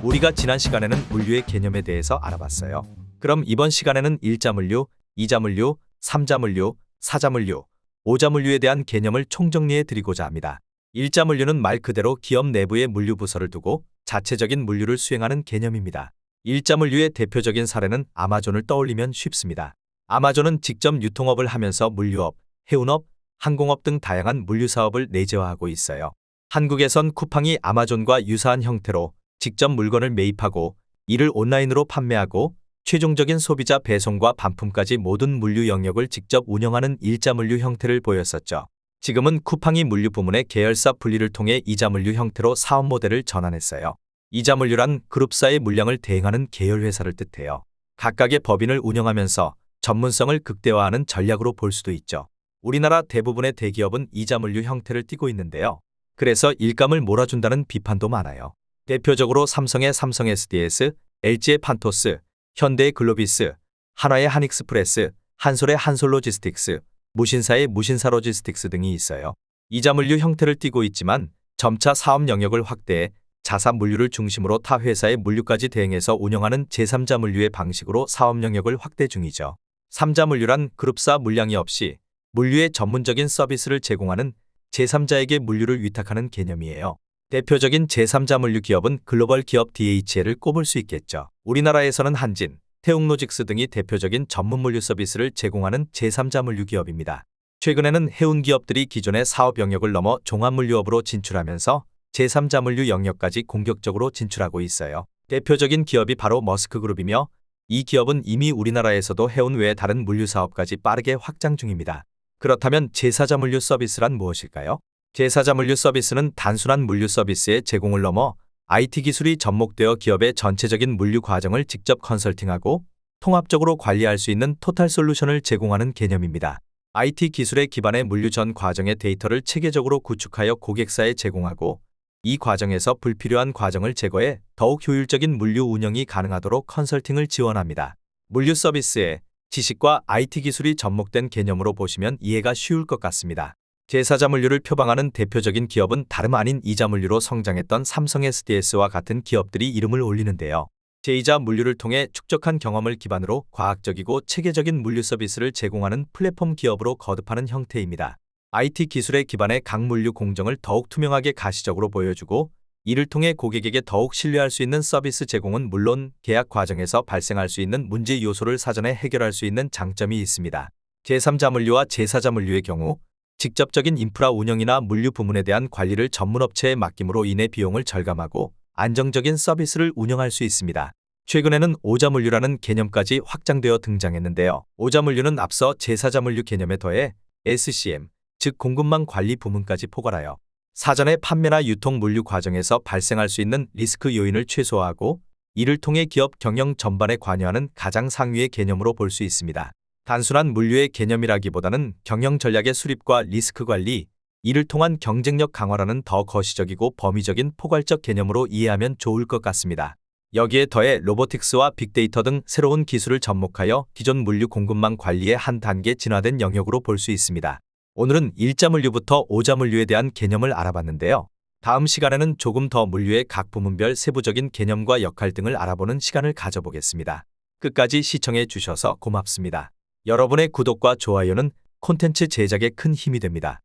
우리가 지난 시간에는 물류의 개념에 대해서 알아봤어요. 그럼 이번 시간에는 1자 물류, 2자 물류, 3자 물류, 4자 물류, 5자 물류에 대한 개념을 총정리해 드리고자 합니다. 1자 물류는 말 그대로 기업 내부에 물류 부서를 두고 자체적인 물류를 수행하는 개념입니다. 1자 물류의 대표적인 사례는 아마존을 떠올리면 쉽습니다. 아마존은 직접 유통업을 하면서 물류업, 해운업, 항공업 등 다양한 물류 사업을 내재화하고 있어요. 한국에선 쿠팡이 아마존과 유사한 형태로 직접 물건을 매입하고 이를 온라인으로 판매하고 최종적인 소비자 배송과 반품까지 모든 물류 영역을 직접 운영하는 1자 물류 형태를 보였었죠. 지금은 쿠팡이 물류 부문의 계열사 분리를 통해 2자 물류 형태로 사업 모델을 전환했어요. 2자 물류란 그룹사의 물량을 대행하는 계열회사를 뜻해요. 각각의 법인을 운영하면서 전문성을 극대화하는 전략으로 볼 수도 있죠. 우리나라 대부분의 대기업은 2자 물류 형태를 띠고 있는데요. 그래서 일감을 몰아준다는 비판도 많아요. 대표적으로 삼성의 삼성 SDS, LG의 판토스, 현대의 글로비스, 한화의 한익스프레스, 한솔의 한솔로지스틱스, 무신사의 무신사로지스틱스 등이 있어요. 2자 물류 형태를 띠고 있지만 점차 사업 영역을 확대해 자사 물류를 중심으로 타 회사의 물류까지 대행해서 운영하는 제3자 물류의 방식으로 사업 영역을 확대 중이죠. 3자 물류란 그룹사 물량이 없이 물류의 전문적인 서비스를 제공하는 제3자에게 물류를 위탁하는 개념이에요. 대표적인 제3자 물류 기업은 글로벌 기업 DHL을 꼽을 수 있겠죠. 우리나라에서는 한진, 태웅로직스 등이 대표적인 전문 물류 서비스를 제공하는 제3자 물류 기업입니다. 최근에는 해운 기업들이 기존의 사업 영역을 넘어 종합물류업으로 진출하면서 제3자 물류 영역까지 공격적으로 진출하고 있어요. 대표적인 기업이 바로 머스크그룹이며 이 기업은 이미 우리나라에서도 해운 외의 다른 물류 사업까지 빠르게 확장 중입니다. 그렇다면 제4자 물류 서비스란 무엇일까요? 제4자 물류 서비스는 단순한 물류 서비스의 제공을 넘어 IT 기술이 접목되어 기업의 전체적인 물류 과정을 직접 컨설팅하고 통합적으로 관리할 수 있는 토탈 솔루션을 제공하는 개념입니다. IT 기술에 기반의 물류 전 과정의 데이터를 체계적으로 구축하여 고객사에 제공하고 이 과정에서 불필요한 과정을 제거해 더욱 효율적인 물류 운영이 가능하도록 컨설팅을 지원합니다. 물류 서비스에 지식과 IT 기술이 접목된 개념으로 보시면 이해가 쉬울 것 같습니다. 제4자 물류를 표방하는 대표적인 기업은 다름 아닌 2자 물류로 성장했던 삼성 SDS와 같은 기업들이 이름을 올리는데요. 제2자 물류를 통해 축적한 경험을 기반으로 과학적이고 체계적인 물류 서비스를 제공하는 플랫폼 기업으로 거듭하는 형태입니다. IT 기술에 기반해 각 물류 공정을 더욱 투명하게 가시적으로 보여주고 이를 통해 고객에게 더욱 신뢰할 수 있는 서비스 제공은 물론 계약 과정에서 발생할 수 있는 문제 요소를 사전에 해결할 수 있는 장점이 있습니다. 제3자 물류와 제4자 물류의 경우 직접적인 인프라 운영이나 물류 부문에 대한 관리를 전문업체에 맡김으로 인해 비용을 절감하고 안정적인 서비스를 운영할 수 있습니다. 최근에는 5자 물류라는 개념까지 확장되어 등장했는데요. 5자 물류는 앞서 제4자 물류 개념에 더해 SCM, 즉 공급망 관리 부문까지 포괄하여 사전의 판매나 유통 물류 과정에서 발생할 수 있는 리스크 요인을 최소화하고 이를 통해 기업 경영 전반에 관여하는 가장 상위의 개념으로 볼 수 있습니다. 단순한 물류의 개념이라기보다는 경영 전략의 수립과 리스크 관리, 이를 통한 경쟁력 강화라는 더 거시적이고 범위적인 포괄적 개념으로 이해하면 좋을 것 같습니다. 여기에 더해 로보틱스와 빅데이터 등 새로운 기술을 접목하여 기존 물류 공급망 관리의 한 단계 진화된 영역으로 볼 수 있습니다. 오늘은 1자 물류부터 5자 물류에 대한 개념을 알아봤는데요. 다음 시간에는 조금 더 물류의 각 부문별 세부적인 개념과 역할 등을 알아보는 시간을 가져보겠습니다. 끝까지 시청해 주셔서 고맙습니다. 여러분의 구독과 좋아요는 콘텐츠 제작에 큰 힘이 됩니다.